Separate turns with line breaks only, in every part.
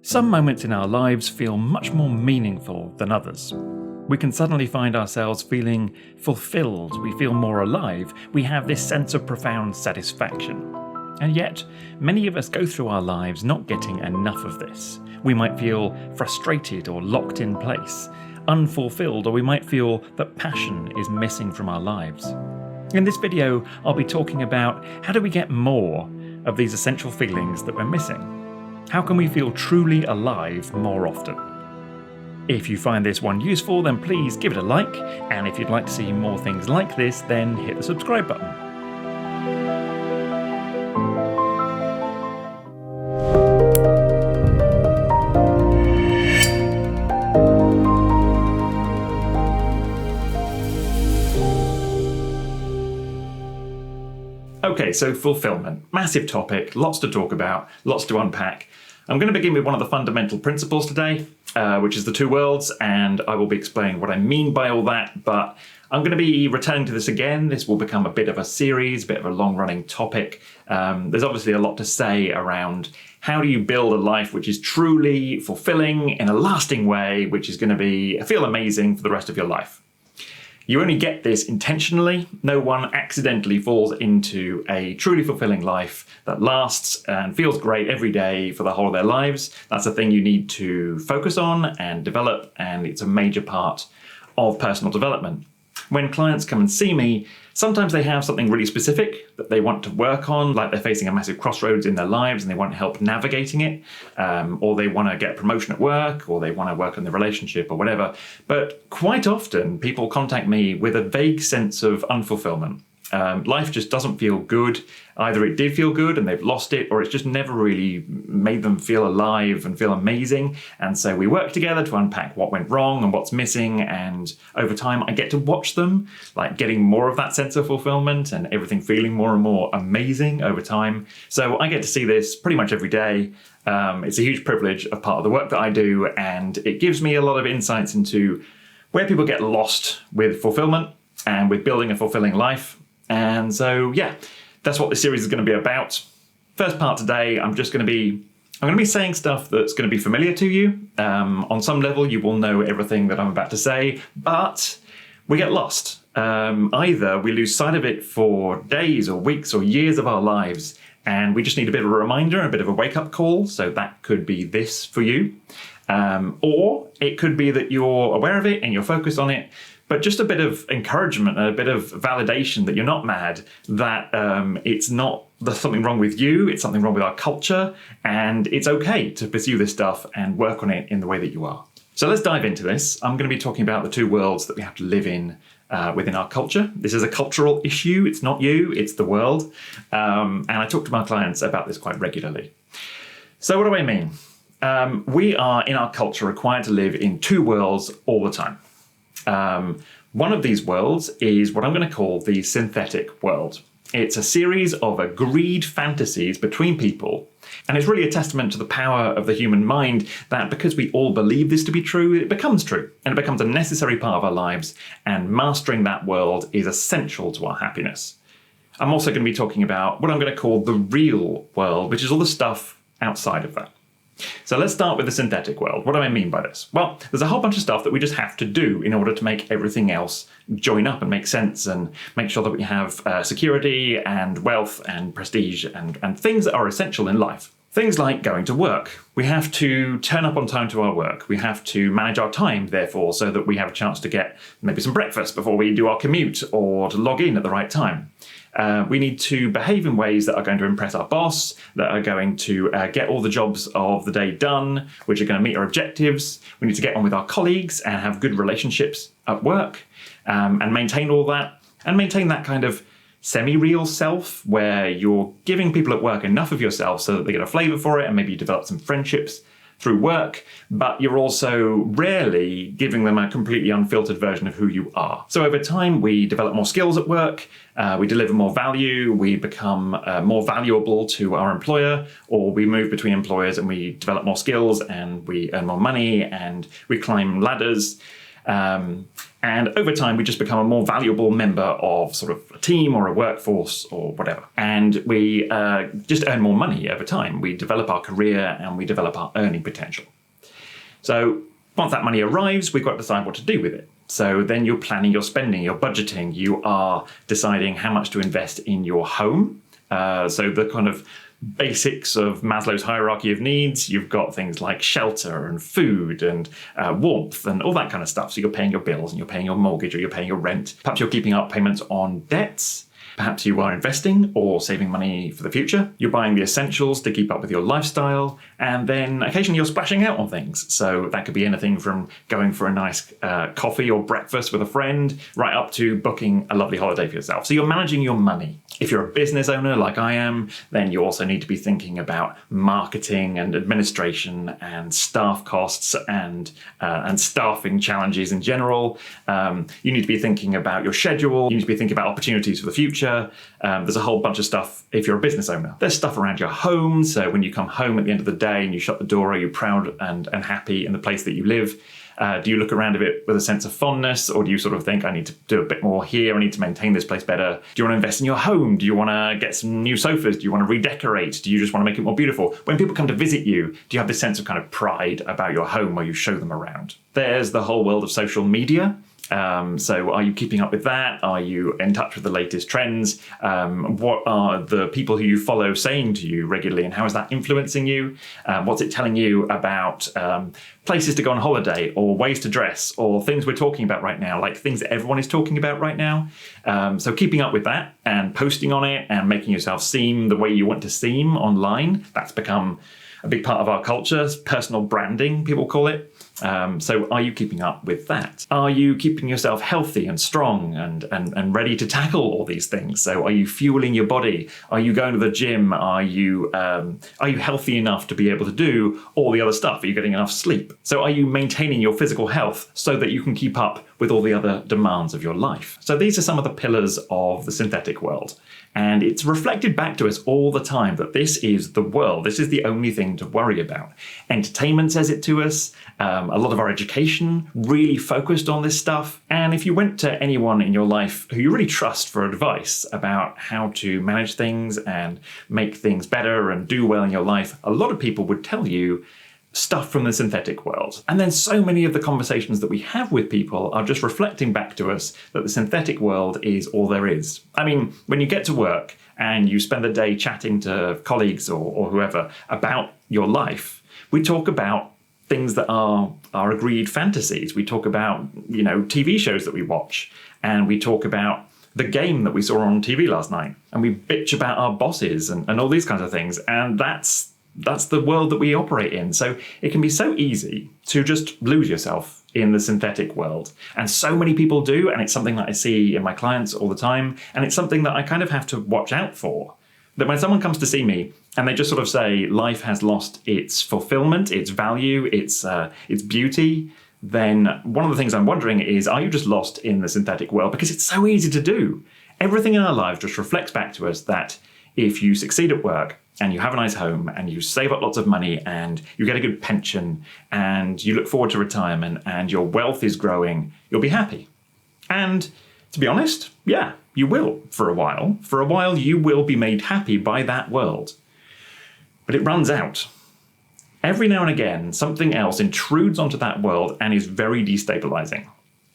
Some moments in our lives feel much more meaningful than others. We can suddenly find ourselves feeling fulfilled, we feel more alive, we have this sense of profound satisfaction. And yet, many of us go through our lives not getting enough of this. We might feel frustrated or locked in place, unfulfilled, or we might feel that passion is missing from our lives. In this video, I'll be talking about how do we get more of these essential feelings that we're missing? How can we feel truly alive more often? If you find this one useful, then please give it a like, and if you'd like to see more things like this, then hit the subscribe button. Okay, so fulfillment. Massive topic, lots to talk about, lots to unpack. I'm going to begin with one of the fundamental principles today, which is the two worlds, and I will be explaining what I mean by all that, but I'm going to be returning to this again. This will become a bit of a series, a bit of a long-running topic. There's obviously a lot to say around how do you build a life which is truly fulfilling in a lasting way, which is going to feel amazing for the rest of your life. You only get this intentionally. No one accidentally falls into a truly fulfilling life that lasts and feels great every day for the whole of their lives. That's a thing you need to focus on and develop, and it's a major part of personal development. When clients come and see me, sometimes they have something really specific that they want to work on, like they're facing a massive crossroads in their lives and they want help navigating it, or they want to get a promotion at work, or they want to work on their relationship or whatever. But quite often people contact me with a vague sense of unfulfillment. Life just doesn't feel good. Either it did feel good and they've lost it, or it's just never really made them feel alive and feel amazing. And so we work together to unpack what went wrong and what's missing. And over time, I get to watch them, like getting more of that sense of fulfillment and everything feeling more and more amazing over time. So I get to see this pretty much every day. It's a huge privilege of part of the work that I do. And it gives me a lot of insights into where people get lost with fulfillment and with building a fulfilling life. And so, yeah, that's what this series is going to be about. First part today, I'm going to be saying stuff that's going to be familiar to you. On some level, you will know everything that I'm about to say, but we get lost. Either we lose sight of it for days or weeks or years of our lives, and we just need a bit of a reminder, a bit of a wake-up call. So that could be this for you. Or it could be that you're aware of it and you're focused on it, but just a bit of encouragement and a bit of validation that you're not mad, that there's something wrong with you, it's something wrong with our culture, and it's okay to pursue this stuff and work on it in the way that you are. So let's dive into this. I'm going to be talking about the two worlds that we have to live in within our culture. This is a cultural issue. It's not you, it's the world. And I talk to my clients about this quite regularly. So what do I mean? We are, in our culture, required to live in two worlds all the time. One of these worlds is what I'm going to call the synthetic world. It's a series of agreed fantasies between people, and it's really a testament to the power of the human mind that because we all believe this to be true, it becomes true, and it becomes a necessary part of our lives, and mastering that world is essential to our happiness. I'm also going to be talking about what I'm going to call the real world, which is all the stuff outside of that. So let's start with the synthetic world. What do I mean by this? Well, there's a whole bunch of stuff that we just have to do in order to make everything else join up and make sense and make sure that we have security and wealth and prestige and things that are essential in life. Things like going to work. We have to turn up on time to our work. We have to manage our time, therefore, so that we have a chance to get maybe some breakfast before we do our commute or to log in at the right time. We need to behave in ways that are going to impress our boss, that are going to get all the jobs of the day done, which are going to meet our objectives. We need to get on with our colleagues and have good relationships at work, and maintain all that, and maintain that kind of semi-real self where you're giving people at work enough of yourself so that they get a flavor for it, and maybe you develop some friendships through work, but you're also rarely giving them a completely unfiltered version of who you are. So over time, we develop more skills at work, we deliver more value, we become more valuable to our employer, or we move between employers and we develop more skills and we earn more money and we climb ladders. And over time, we just become a more valuable member of sort of a team or a workforce or whatever. And we just earn more money over time. We develop our career and we develop our earning potential. So once that money arrives, we've got to decide what to do with it. So then you're planning your spending, you're budgeting, you are deciding how much to invest in your home. So the kind of basics of Maslow's hierarchy of needs, you've got things like shelter and food and warmth and all that kind of stuff. So you're paying your bills and you're paying your mortgage or you're paying your rent. Perhaps you're keeping up payments on debts. Perhaps you are investing or saving money for the future. You're buying the essentials to keep up with your lifestyle. And then occasionally you're splashing out on things. So that could be anything from going for a nice coffee or breakfast with a friend, right up to booking a lovely holiday for yourself. So you're managing your money. If you're a business owner like I am, then you also need to be thinking about marketing and administration and staff costs and staffing challenges in general. You need to be thinking about your schedule. You need to be thinking about opportunities for the future. There's a whole bunch of stuff if you're a business owner. There's stuff around your home. So when you come home at the end of the day and you shut the door, are you proud and happy in the place that you live? Do you look around a bit with a sense of fondness, or do you sort of think, I need to do a bit more here, I need to maintain this place better? Do you want to invest in your home? Do you want to get some new sofas? Do you want to redecorate? Do you just want to make it more beautiful? When people come to visit you, do you have this sense of kind of pride about your home where you show them around? There's the whole world of social media. So are you keeping up with that? Are you in touch with the latest trends? What are the people who you follow saying to you regularly, and how is that influencing you? What's it telling you about places to go on holiday, or ways to dress, or things we're talking about right now, like things that everyone is talking about right now? So keeping up with that and posting on it and making yourself seem the way you want to seem online, that's become a big part of our culture. Personal branding, people call it. So are you keeping up with that? Are you keeping yourself healthy and strong and ready to tackle all these things? So are you fueling your body? Are you going to the gym? Are you healthy enough to be able to do all the other stuff? Are you getting enough sleep? So are you maintaining your physical health so that you can keep up with all the other demands of your life? So these are some of the pillars of the synthetic world. And it's reflected back to us all the time that this is the world. This is the only thing to worry about. Entertainment says it to us. A lot of our education really focused on this stuff. And if you went to anyone in your life who you really trust for advice about how to manage things and make things better and do well in your life, a lot of people would tell you stuff from the synthetic world. And then so many of the conversations that we have with people are just reflecting back to us that the synthetic world is all there is. I mean, when you get to work and you spend the day chatting to colleagues or whoever about your life, we talk about things that are agreed fantasies. We talk about, TV shows that we watch, and we talk about the game that we saw on TV last night, and we bitch about our bosses and all these kinds of things. And that's the world that we operate in. So it can be so easy to just lose yourself in the synthetic world. And so many people do, and it's something that I see in my clients all the time, and it's something that I kind of have to watch out for. That when someone comes to see me and they just sort of say life has lost its fulfillment, its value, its beauty, then one of the things I'm wondering is, are you just lost in the synthetic world? Because it's so easy to do. Everything in our lives just reflects back to us that if you succeed at work and you have a nice home and you save up lots of money and you get a good pension and you look forward to retirement and your wealth is growing, you'll be happy. And to be honest, yeah, you will for a while. For a while, you will be made happy by that world. But it runs out. Every now and again, something else intrudes onto that world and is very destabilizing.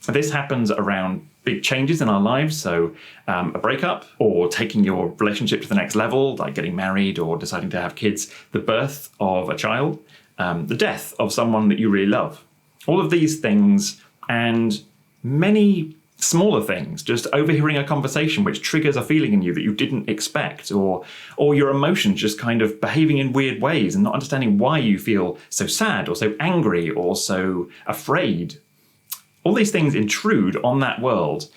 This happens around big changes in our lives, so a breakup, or taking your relationship to the next level, like getting married or deciding to have kids, the birth of a child, the death of someone that you really love. All of these things, and many smaller things, just overhearing a conversation which triggers a feeling in you that you didn't expect, or your emotions just kind of behaving in weird ways and not understanding why you feel so sad or so angry or so afraid. All these things intrude on that world.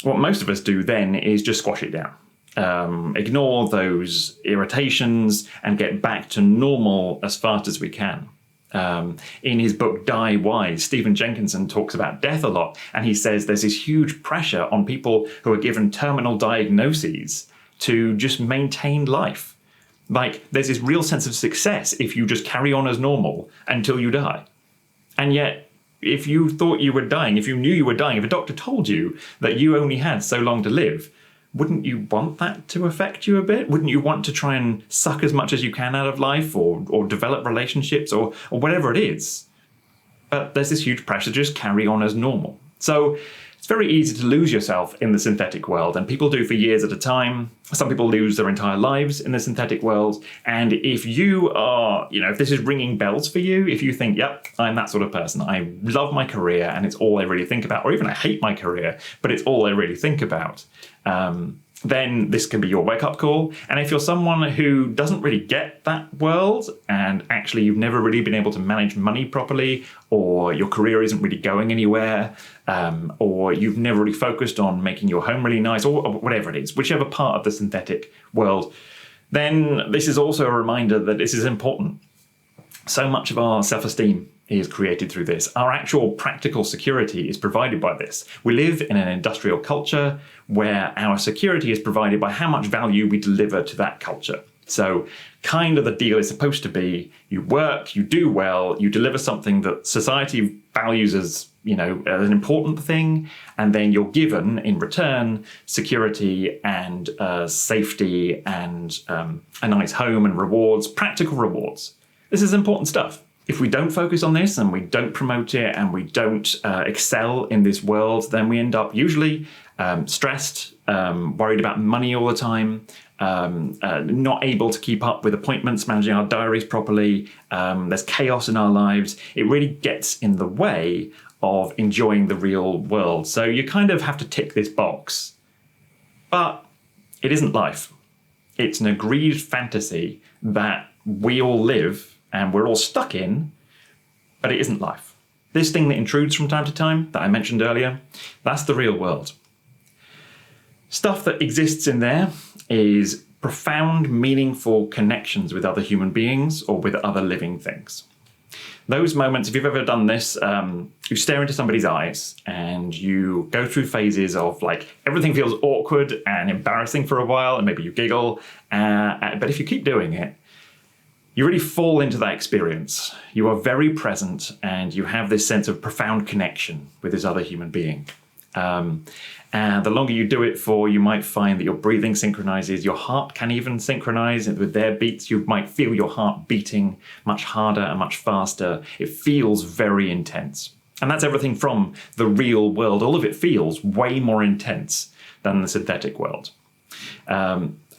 What most of us do then is just squash it down. Ignore those irritations and get back to normal as fast as we can. In his book Die Wise, Stephen Jenkinson talks about death a lot, and he says there's this huge pressure on people who are given terminal diagnoses to just maintain life. Like, there's this real sense of success if you just carry on as normal until you die. And yet, if you thought you were dying, if you knew you were dying, if a doctor told you that you only had so long to live, wouldn't you want that to affect you a bit? Wouldn't you want to try and suck as much as you can out of life, or develop relationships, or whatever it is? But there's this huge pressure to just carry on as normal. So it's very easy to lose yourself in the synthetic world, and people do for years at a time. Some people lose their entire lives in the synthetic world. And if you are, if this is ringing bells for you, if you think, yep, I'm that sort of person, I love my career and it's all I really think about, or even I hate my career, but it's all I really think about, then this can be your wake-up call. And if you're someone who doesn't really get that world, and actually you've never really been able to manage money properly, or your career isn't really going anywhere, or you've never really focused on making your home really nice, or whatever it is, whichever part of the synthetic world, then this is also a reminder that this is important. So much of our self-esteem is created through this. Our actual practical security is provided by this. We live in an industrial culture where our security is provided by how much value we deliver to that culture. So kind of the deal is supposed to be, you work, you do well, you deliver something that society values as, as an important thing, and then you're given in return security and safety and a nice home and rewards, practical rewards. This is important stuff. If we don't focus on this and we don't promote it and we don't excel in this world, then we end up usually stressed, worried about money all the time, not able to keep up with appointments, managing our diaries properly. There's chaos in our lives. It really gets in the way of enjoying the real world. So you kind of have to tick this box. But it isn't life. It's an agreed fantasy that we all live and we're all stuck in, but it isn't life. This thing that intrudes from time to time that I mentioned earlier, that's the real world. Stuff that exists in there is profound, meaningful connections with other human beings or with other living things. Those moments, if you've ever done this, you stare into somebody's eyes and you go through phases of everything feels awkward and embarrassing for a while, and maybe you giggle, but if you keep doing it, you really fall into that experience. You are very present and you have this sense of profound connection with this other human being. And the longer you do it for, you might find that your breathing synchronizes, your heart can even synchronize with their beats. You might feel your heart beating much harder and much faster. It feels very intense. And that's everything from the real world. All of it feels way more intense than the synthetic world.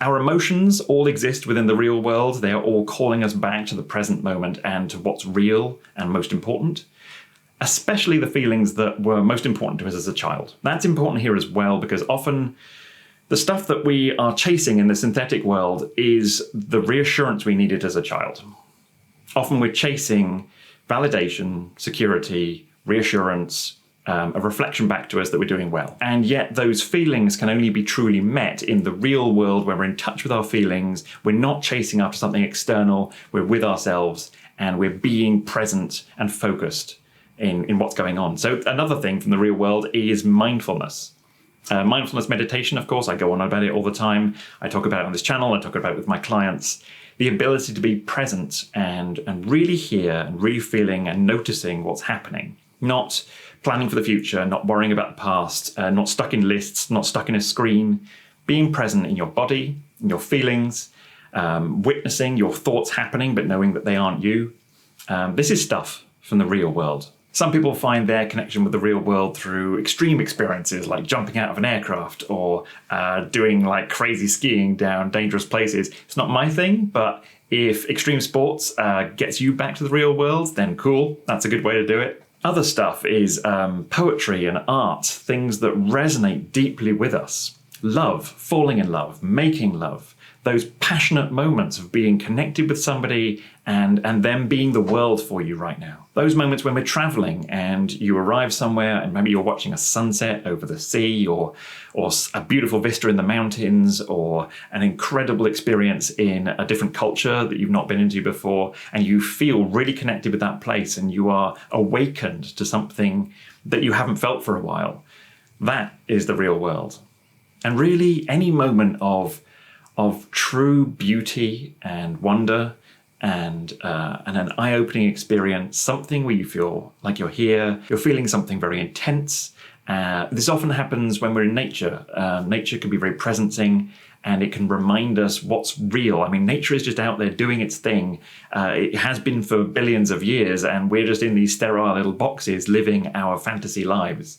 Our emotions all exist within the real world. They are all calling us back to the present moment and to what's real and most important, especially the feelings that were most important to us as a child. That's important here as well, because often the stuff that we are chasing in the synthetic world is the reassurance we needed as a child. Often we're chasing validation, security, reassurance, a reflection back to us that we're doing well. And yet those feelings can only be truly met in the real world where we're in touch with our feelings. We're not chasing after something external. We're with ourselves and we're being present and focused in what's going on. So another thing from the real world is mindfulness. Mindfulness meditation, of course, I go on about it all the time. I talk about it on this channel. I talk about it with my clients. The ability to be present and really hear and really feeling and noticing what's happening. Not planning for the future, not worrying about the past, not stuck in lists, not stuck in a screen. Being present in your body, in your feelings, witnessing your thoughts happening, but knowing that they aren't you. This is stuff from the real world. Some people find their connection with the real world through extreme experiences like jumping out of an aircraft or doing crazy skiing down dangerous places. It's not my thing, but if extreme sports gets you back to the real world, then cool, that's a good way to do it. Other stuff is poetry and art, things that resonate deeply with us. Love, falling in love, making love, those passionate moments of being connected with somebody and them being the world for you right now. Those moments when we're traveling and you arrive somewhere and maybe you're watching a sunset over the sea or a beautiful vista in the mountains or an incredible experience in a different culture that you've not been into before, and you feel really connected with that place and you are awakened to something that you haven't felt for a while. That is the real world. And really any moment of true beauty and wonder and an eye-opening experience, something where you feel like you're here, you're feeling something very intense. This often happens when we're in nature. Nature can be very presencing, and it can remind us what's real. I mean, nature is just out there doing its thing. It has been for billions of years, and we're just in these sterile little boxes living our fantasy lives.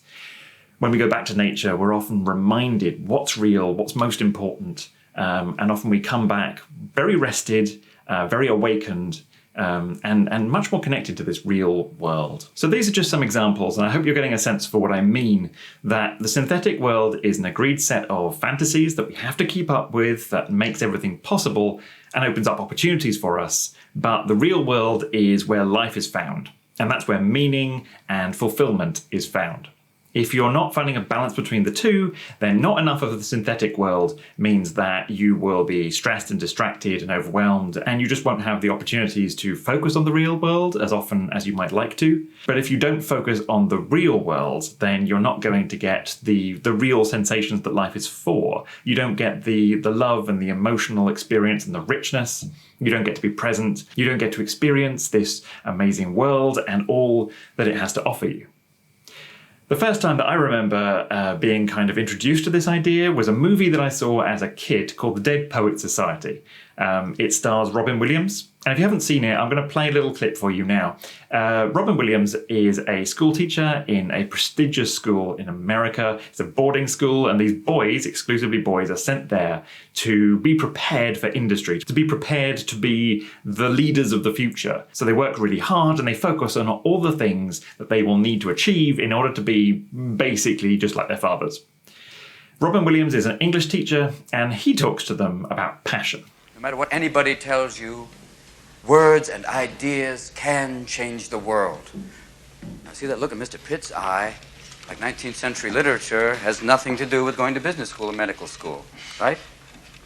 When we go back to nature, we're often reminded what's real, what's most important, and often we come back very rested, very awakened, and much more connected to this real world. So these are just some examples, and I hope you're getting a sense for what I mean, that the synthetic world is an agreed set of fantasies that we have to keep up with, that makes everything possible and opens up opportunities for us. But the real world is where life is found, and that's where meaning and fulfillment is found. If you're not finding a balance between the two, then not enough of the synthetic world means that you will be stressed and distracted and overwhelmed, and you just won't have the opportunities to focus on the real world as often as you might like to. But if you don't focus on the real world, then you're not going to get the real sensations that life is for. You don't get the love and the emotional experience and the richness. You don't get to be present. You don't get to experience this amazing world and all that it has to offer you. The first time that I remember being kind of introduced to this idea was a movie that I saw as a kid called The Dead Poets Society. It stars Robin Williams. And if you haven't seen it, I'm going to play a little clip for you now. Robin Williams is a school teacher in a prestigious school in America. It's a boarding school, and these boys, exclusively boys, are sent there to be prepared for industry, to be prepared to be the leaders of the future. So they work really hard and they focus on all the things that they will need to achieve in order to be basically just like their fathers. Robin Williams is an English teacher, and he talks to them about passion.
No matter what anybody tells you, words and ideas can change the world. Now, see that look in Mr. Pitt's eye? Like 19th century literature has nothing to do with going to business school or medical school, right?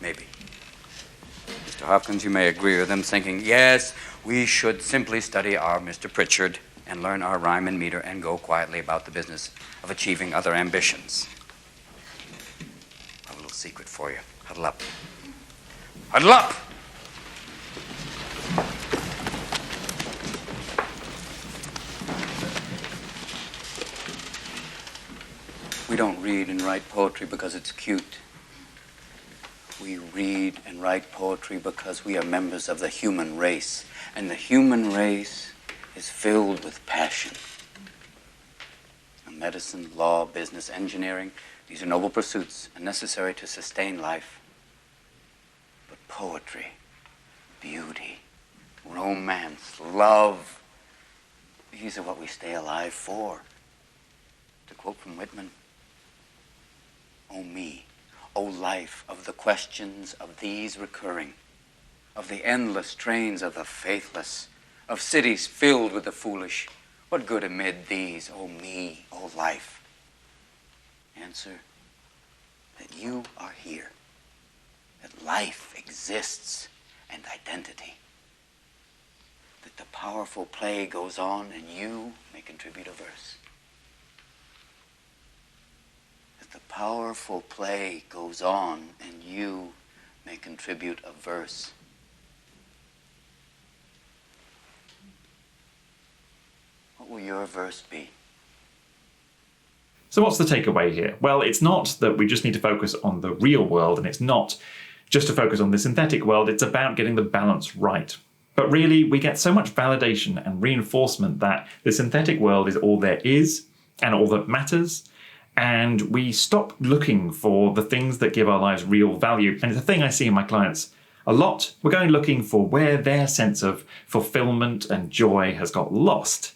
Maybe. Mr. Hopkins, you may agree with them, thinking, yes, we should simply study our Mr. Pritchard and learn our rhyme and meter and go quietly about the business of achieving other ambitions. I have a little secret for you. Huddle up. Huddle up! We don't read and write poetry because it's cute. We read and write poetry because we are members of the human race. And the human race is filled with passion. Medicine, law, business, engineering, these are noble pursuits and necessary to sustain life. But poetry, beauty, romance, love, these are what we stay alive for. To quote from Whitman, "O me, O life of the questions of these recurring, of the endless trains of the faithless, of cities filled with the foolish, what good amid these, O me, O life?" Answer, that you are here, that life exists and identity, that the powerful play goes on and you may contribute a verse. That the powerful play goes on and you may contribute a verse. What will your verse be?
So what's the takeaway here? Well, it's not that we just need to focus on the real world, and it's not just to focus on the synthetic world. It's about getting the balance right. But really, we get so much validation and reinforcement that the synthetic world is all there is and all that matters. And we stop looking for the things that give our lives real value. And it's a thing I see in my clients a lot. We're going looking for where their sense of fulfillment and joy has got lost.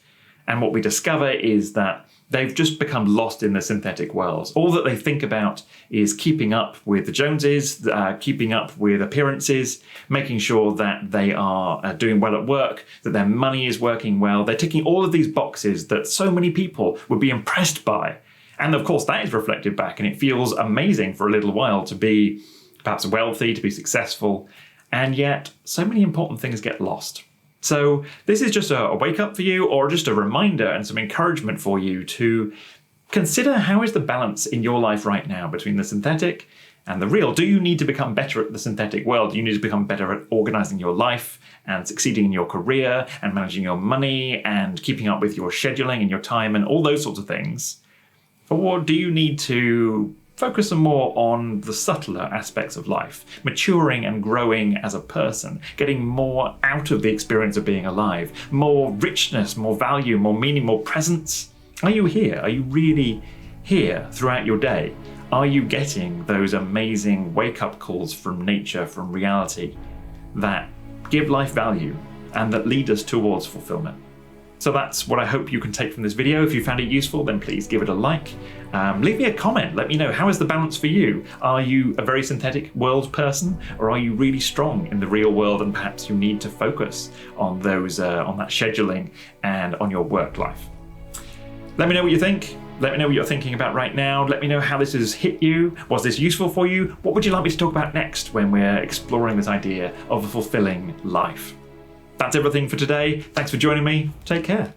And what we discover is that they've just become lost in the synthetic world. All that they think about is keeping up with the Joneses, keeping up with appearances, making sure that they are doing well at work, that their money is working well. They're ticking all of these boxes that so many people would be impressed by. And of course, that is reflected back, and it feels amazing for a little while to be perhaps wealthy, to be successful, and yet so many important things get lost. So this is just a wake-up for you, or just a reminder and some encouragement for you to consider how is the balance in your life right now between the synthetic and the real. Do you need to become better at the synthetic world? Do you need to become better at organizing your life and succeeding in your career and managing your money and keeping up with your scheduling and your time and all those sorts of things? Or do you need to focus some more on the subtler aspects of life, maturing and growing as a person, getting more out of the experience of being alive, more richness, more value, more meaning, more presence? Are you here? Are you really here throughout your day? Are you getting those amazing wake-up calls from nature, from reality, that give life value and that lead us towards fulfillment? So that's what I hope you can take from this video. If you found it useful, then please give it a like. Leave me a comment. Let me know, how is the balance for you? Are you a very synthetic world person, or are you really strong in the real world and perhaps you need to focus on those, on that scheduling and on your work life? Let me know what you think. Let me know what you're thinking about right now. Let me know how this has hit you. Was this useful for you? What would you like me to talk about next when we're exploring this idea of a fulfilling life? That's everything for today. Thanks for joining me. Take care.